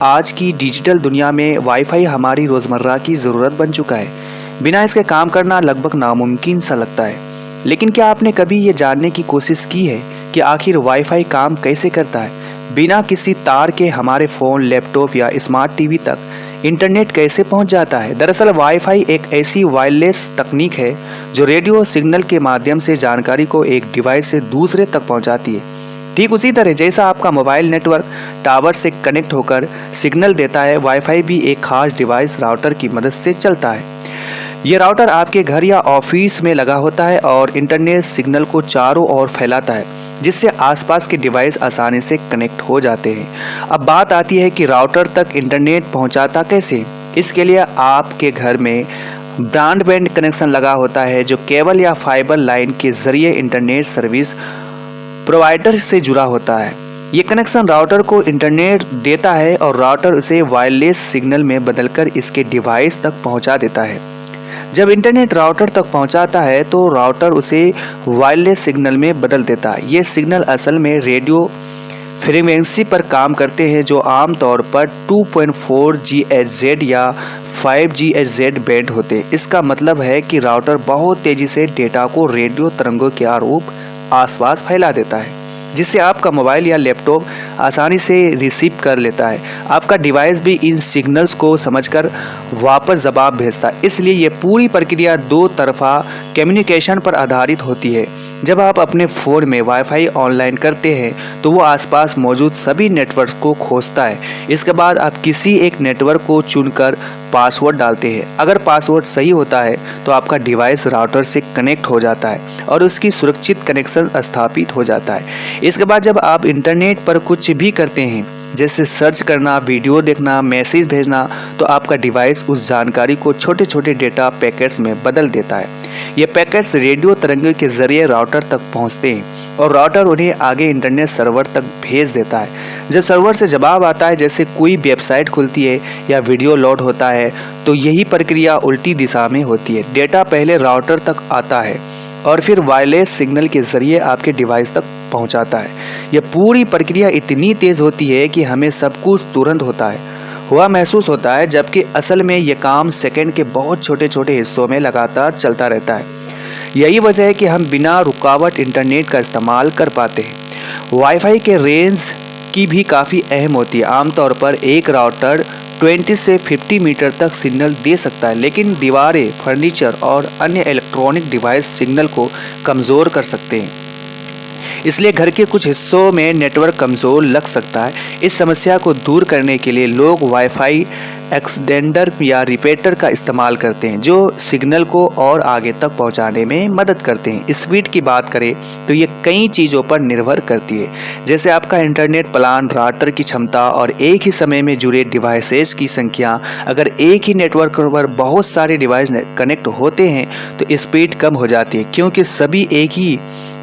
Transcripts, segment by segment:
आज की डिजिटल दुनिया में वाईफाई हमारी रोज़मर्रा की ज़रूरत बन चुका है। बिना इसके काम करना लगभग नामुमकिन सा लगता है। लेकिन क्या आपने कभी ये जानने की कोशिश की है कि आखिर वाईफाई काम कैसे करता है? बिना किसी तार के हमारे फ़ोन, लैपटॉप या स्मार्ट टीवी तक इंटरनेट कैसे पहुंच जाता है? दरअसल वाईफाई एक ऐसी वायरलेस तकनीक है जो रेडियो सिग्नल के माध्यम से जानकारी को एक डिवाइस से दूसरे तक पहुंचाती है। ठीक उसी तरह जैसा आपका मोबाइल नेटवर्क टावर से कनेक्ट होकर सिग्नल देता है, वाईफाई भी एक खास डिवाइस राउटर की मदद से चलता है। ये राउटर आपके घर या ऑफिस में लगा होता है और इंटरनेट सिग्नल को चारों ओर फैलाता है, जिससे आसपास के डिवाइस आसानी से कनेक्ट हो जाते हैं। अब बात आती है कि राउटर तक इंटरनेट पहुंचाता कैसे। इसके लिए आपके घर में ब्रॉडबैंड कनेक्शन लगा होता है, जो केबल या फाइबर लाइन के जरिए इंटरनेट सर्विस प्रोवाइडर से जुड़ा होता है। ये कनेक्शन राउटर को इंटरनेट देता है और राउटर उसे वायरलेस सिग्नल में बदलकर इसके डिवाइस तक पहुंचा देता है। जब इंटरनेट राउटर तक पहुंचाता है तो राउटर उसे वायरलेस सिग्नल में बदल देता है। ये सिग्नल असल में रेडियो फ्रीक्वेंसी पर काम करते हैं, जो आमतौर पर 2.4 GHz या 5 GHz बैंड होते हैं। इसका मतलब है कि राउटर बहुत तेजी से डेटा को रेडियो तरंगों के रूप आसपास फैला देता है, जिससे आपका मोबाइल या लैपटॉप आसानी से रिसीव कर लेता है। आपका डिवाइस भी इन सिग्नल्स को समझकर वापस जवाब भेजता है। इसलिए ये पूरी प्रक्रिया दो तरफा कम्युनिकेशन पर आधारित होती है। जब आप अपने फ़ोन में वाईफाई ऑनलाइन करते हैं तो वो आसपास मौजूद सभी नेटवर्क को खोजता है। इसके बाद आप किसी एक नेटवर्क को चुनकर पासवर्ड डालते हैं। अगर पासवर्ड सही होता है तो आपका डिवाइस राउटर से कनेक्ट हो जाता है और उसकी सुरक्षित कनेक्शन स्थापित हो जाता है। इसके बाद जब आप इंटरनेट पर कुछ भी करते हैं, जैसे सर्च करना, वीडियो देखना, मैसेज भेजना, तो आपका डिवाइस उस जानकारी को छोटे छोटे डेटा पैकेट्स में बदल देता है। ये पैकेट्स रेडियो तरंगों के जरिए राउटर तक पहुंचते हैं और राउटर उन्हें आगे इंटरनेट सर्वर तक भेज देता है। जब सर्वर से जवाब आता है, जैसे कोई वेबसाइट खुलती है या वीडियो लोड होता है, तो यही प्रक्रिया उल्टी दिशा में होती है। डेटा पहले राउटर तक आता है और फिर वायरलेस सिग्नल के जरिए आपके डिवाइस तक पहुंचाता है। यह पूरी प्रक्रिया इतनी तेज होती है कि हमें सब कुछ तुरंत हुआ महसूस होता है, जबकि असल में यह काम सेकंड के बहुत छोटे छोटे हिस्सों में लगातार चलता रहता है। यही वजह है कि हम बिना रुकावट इंटरनेट का इस्तेमाल कर पाते हैं। वाईफाई के रेंज की भी काफ़ी अहम होती है। आमतौर पर एक राउटर 20 से 50 मीटर तक सिग्नल दे सकता है, लेकिन दीवारें, फर्नीचर और अन्य इलेक्ट्रॉनिक डिवाइस सिग्नल को कमज़ोर कर सकते हैं। इसलिए घर के कुछ हिस्सों में नेटवर्क कमज़ोर लग सकता है। इस समस्या को दूर करने के लिए लोग वाईफाई एक्सटेंडर या रिपीटर का इस्तेमाल करते हैं, जो सिग्नल को और आगे तक पहुंचाने में मदद करते हैं। स्पीड की बात करें तो ये कई चीज़ों पर निर्भर करती है, जैसे आपका इंटरनेट प्लान, राउटर की क्षमता और एक ही समय में जुड़े डिवाइसेस की संख्या। अगर एक ही नेटवर्क पर बहुत सारे डिवाइस कनेक्ट होते हैं तो स्पीड कम हो जाती है, क्योंकि सभी एक ही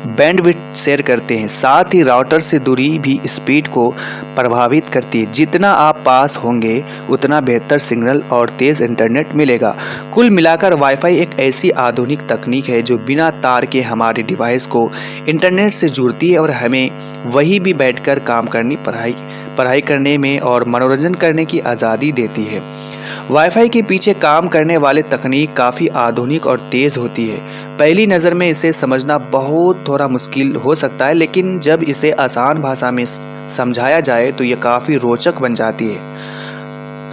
बैंडविड्थ शेयर करते हैं। साथ ही राउटर से दूरी भी स्पीड को प्रभावित करती है। जितना आप पास होंगे उतना बेहतर सिग्नल और तेज़ इंटरनेट मिलेगा। कुल मिलाकर वाईफाई एक ऐसी आधुनिक तकनीक है जो बिना तार के हमारे डिवाइस को इंटरनेट से जुड़ती है और हमें वहीं भी बैठकर काम करनी, पढ़ाई करने में और मनोरंजन करने की आज़ादी देती है। वाईफाई के पीछे काम करने वाले तकनीक काफ़ी आधुनिक और तेज़ होती है। पहली नज़र में इसे समझना बहुत थोड़ा मुश्किल हो सकता है, लेकिन जब इसे आसान भाषा में समझाया जाए तो ये काफ़ी रोचक बन जाती है।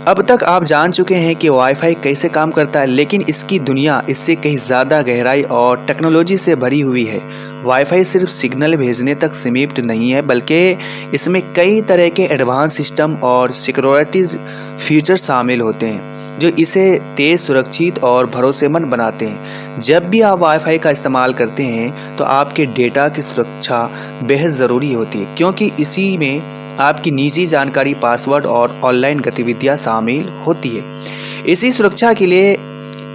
अब तक आप जान चुके हैं कि वाईफाई कैसे काम करता है, लेकिन इसकी दुनिया इससे कहीं ज़्यादा गहराई और टेक्नोलॉजी से भरी हुई है। वाईफाई सिर्फ सिग्नल भेजने तक सीमित नहीं है, बल्कि इसमें कई तरह के एडवांस सिस्टम और सिक्योरिटी फीचर शामिल होते हैं जो इसे तेज़, सुरक्षित और भरोसेमंद बनाते हैं। जब भी आप वाईफाई का इस्तेमाल करते हैं तो आपके डेटा की सुरक्षा बेहद ज़रूरी होती है, क्योंकि इसी में आपकी निजी जानकारी, पासवर्ड और ऑनलाइन गतिविधियां शामिल होती है। इसी सुरक्षा के लिए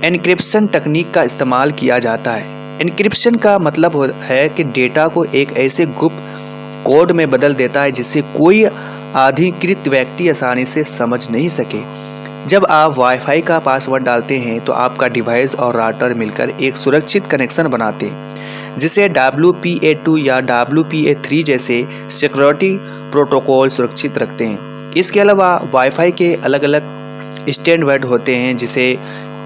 एन्क्रिप्शन तकनीक का इस्तेमाल किया जाता है। एन्क्रिप्शन का मतलब है कि डेटा को एक ऐसे गुप्त कोड में बदल देता है जिसे कोई अधिकृत व्यक्ति आसानी से समझ नहीं सके। जब आप वाईफाई का पासवर्ड डालते हैं तो आपका डिवाइस और राउटर मिलकर एक सुरक्षित कनेक्शन बनाते हैं, जिसे WPA2 या WPA3 जैसे सिक्योरिटी प्रोटोकॉल सुरक्षित रखते हैं। इसके अलावा वाईफाई के अलग अलग स्टैंडर्ड होते हैं, जिसे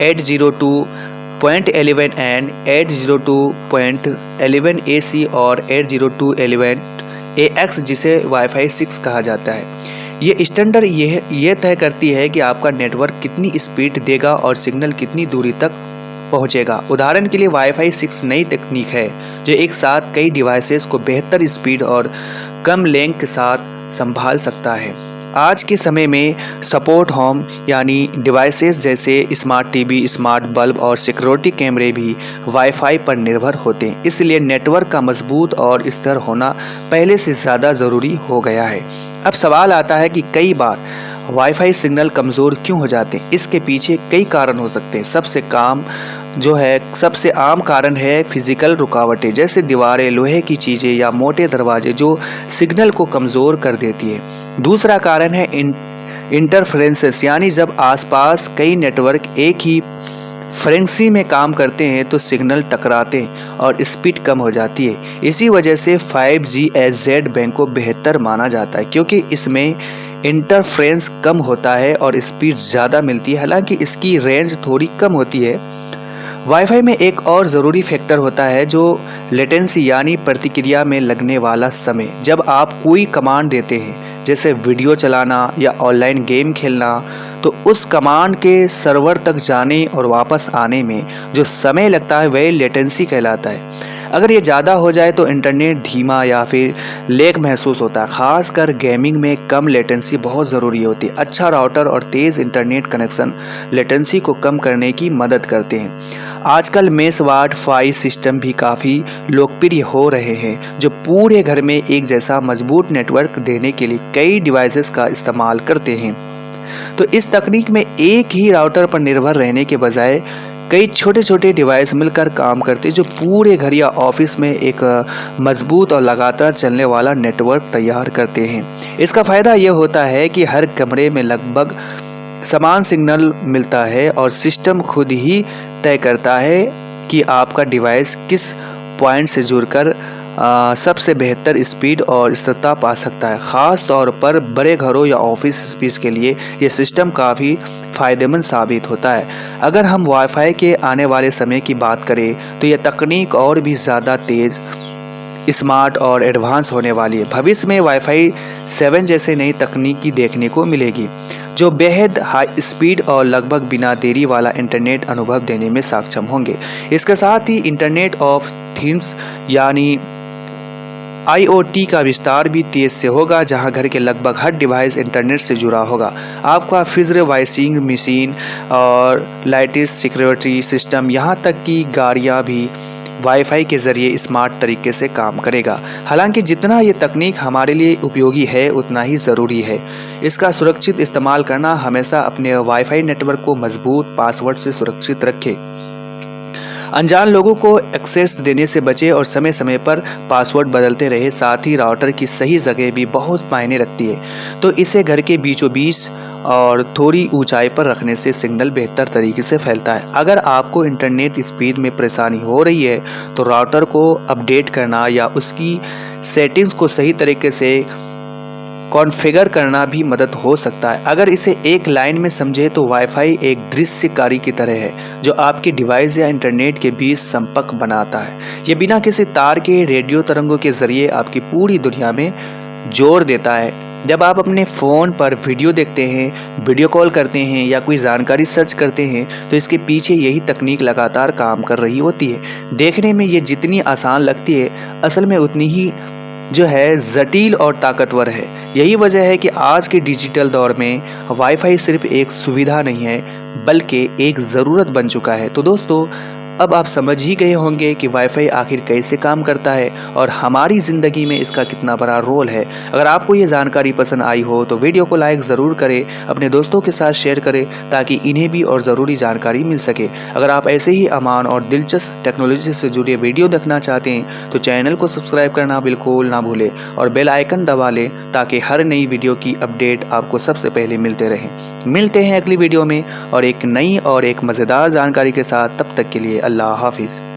802.11 एंड 802.11 AC और 802.11AX जिसे वाईफाई 6 कहा जाता है। ये स्टैंडर्ड ये तय करती है कि आपका नेटवर्क कितनी स्पीड देगा और सिग्नल कितनी दूरी तक पहुंचेगा। उदाहरण के लिए वाईफाई 6 नई तकनीक है जो एक साथ कई डिवाइसेस को बेहतर स्पीड और कम लेंथ के साथ संभाल सकता है। आज के समय में सपोर्ट होम यानी डिवाइसेस जैसे स्मार्ट टीवी, स्मार्ट बल्ब और सिक्योरिटी कैमरे भी वाईफाई पर निर्भर होते हैं। इसलिए नेटवर्क का मजबूत और स्थिर होना पहले से ज़्यादा ज़रूरी हो गया है। अब सवाल आता है कि कई बार वाईफाई सिग्नल कमज़ोर क्यों हो जाते हैं। इसके पीछे कई कारण हो सकते हैं। सबसे आम कारण है फिजिकल रुकावटें, जैसे दीवारें, लोहे की चीज़ें या मोटे दरवाजे जो सिग्नल को कमज़ोर कर देती है। दूसरा कारण है इंटरफेरेंसेस, यानी जब आसपास कई नेटवर्क एक ही फ्रीक्वेंसी में काम करते हैं तो सिग्नल टकराते हैं और स्पीड कम हो जाती है। इसी वजह से 5G Z बैंड को बेहतर माना जाता है, क्योंकि इसमें इंटरफ्रेंस कम होता है और स्पीड ज़्यादा मिलती है, हालांकि इसकी रेंज थोड़ी कम होती है। वाईफाई में एक और ज़रूरी फैक्टर होता है जो लेटेंसी यानी प्रतिक्रिया में लगने वाला समय। जब आप कोई कमांड देते हैं, जैसे वीडियो चलाना या ऑनलाइन गेम खेलना, तो उस कमांड के सर्वर तक जाने और वापस आने में जो समय लगता है वह लेटेंसी कहलाता है। अगर ये ज़्यादा हो जाए तो इंटरनेट धीमा या फिर लैग महसूस होता है। खासकर गेमिंग में कम लेटेंसी बहुत ज़रूरी होती है। अच्छा राउटर और तेज़ इंटरनेट कनेक्शन लेटेंसी को कम करने की मदद करते हैं। आजकल मेश वाईफाई सिस्टम भी काफ़ी लोकप्रिय हो रहे हैं, जो पूरे घर में एक जैसा मजबूत नेटवर्क देने के लिए कई डिवाइसेस का इस्तेमाल करते हैं। तो इस तकनीक में एक ही राउटर पर निर्भर रहने के बजाय कई छोटे छोटे डिवाइस मिलकर काम करते हैं, जो पूरे घर या ऑफिस में एक मजबूत और लगातार चलने वाला नेटवर्क तैयार करते हैं। इसका फ़ायदा यह होता है कि हर कमरे में लगभग समान सिग्नल मिलता है और सिस्टम खुद ही तय करता है कि आपका डिवाइस किस पॉइंट से जुड़कर सबसे बेहतर स्पीड और स्थिरता पा सकता है। ख़ास तौर पर बड़े घरों या ऑफिस स्पेस के लिए यह सिस्टम काफ़ी फ़ायदेमंद साबित होता है। अगर हम वाईफाई के आने वाले समय की बात करें तो यह तकनीक और भी ज़्यादा तेज़, स्मार्ट और एडवांस होने वाली है। भविष्य में वाईफाई 7 जैसे नई तकनीकी देखने को मिलेगी, जो बेहद हाई स्पीड और लगभग बिना देरी वाला इंटरनेट अनुभव देने में सक्षम होंगे। इसके साथ ही इंटरनेट ऑफ थिंग्स यानी IoT का विस्तार भी तेज से होगा, जहां घर के लगभग हर डिवाइस इंटरनेट से जुड़ा होगा। आपका फ्रिज, वॉशिंग मशीन और लाइट्स, सिक्योरिटी सिस्टम, यहाँ तक कि गाड़ियाँ भी वाईफाई के ज़रिए स्मार्ट तरीके से काम करेगा। हालांकि जितना ये तकनीक हमारे लिए उपयोगी है उतना ही ज़रूरी है इसका सुरक्षित इस्तेमाल करना। हमेशा अपने वाईफाई नेटवर्क को मजबूत पासवर्ड से सुरक्षित रखें, अनजान लोगों को एक्सेस देने से बचे और समय समय पर पासवर्ड बदलते रहे। साथ ही राउटर की सही जगह भी बहुत मायने रखती है, तो इसे घर के बीचों बीच और थोड़ी ऊंचाई पर रखने से सिग्नल बेहतर तरीके से फैलता है। अगर आपको इंटरनेट स्पीड में परेशानी हो रही है तो राउटर को अपडेट करना या उसकी सेटिंग्स को सही तरीके से कॉन्फ़िगर करना भी मदद हो सकता है। अगर इसे एक लाइन में समझे तो वाईफाई एक दृश्यकारी की तरह है जो आपके डिवाइस या इंटरनेट के बीच संपर्क बनाता है। ये बिना किसी तार के रेडियो तरंगों के जरिए आपकी पूरी दुनिया में जोड़ देता है। जब आप अपने फ़ोन पर वीडियो देखते हैं, वीडियो कॉल करते हैं या कोई जानकारी सर्च करते हैं तो इसके पीछे यही तकनीक लगातार काम कर रही होती है। देखने में ये जितनी आसान लगती है, असल में उतनी ही जटिल और ताकतवर है। यही वजह है कि आज के डिजिटल दौर में वाईफाई सिर्फ एक सुविधा नहीं है बल्कि एक ज़रूरत बन चुका है। तो दोस्तों, अब आप समझ ही गए होंगे कि वाईफाई आखिर कैसे काम करता है और हमारी ज़िंदगी में इसका कितना बड़ा रोल है। अगर आपको ये जानकारी पसंद आई हो तो वीडियो को लाइक ज़रूर करें, अपने दोस्तों के साथ शेयर करें ताकि इन्हें भी और ज़रूरी जानकारी मिल सके। अगर आप ऐसे ही अमान और दिलचस्प टेक्नोलॉजी से जुड़े वीडियो देखना चाहते हैं तो चैनल को सब्सक्राइब करना बिल्कुल ना भूलें और बेल आइकन दबा लें ताकि हर नई वीडियो की अपडेट आपको सबसे पहले मिलते रहें। मिलते हैं अगली वीडियो में और एक नई और एक मज़ेदार जानकारी के साथ। तब तक के लिए अल्लाह हाफिज़।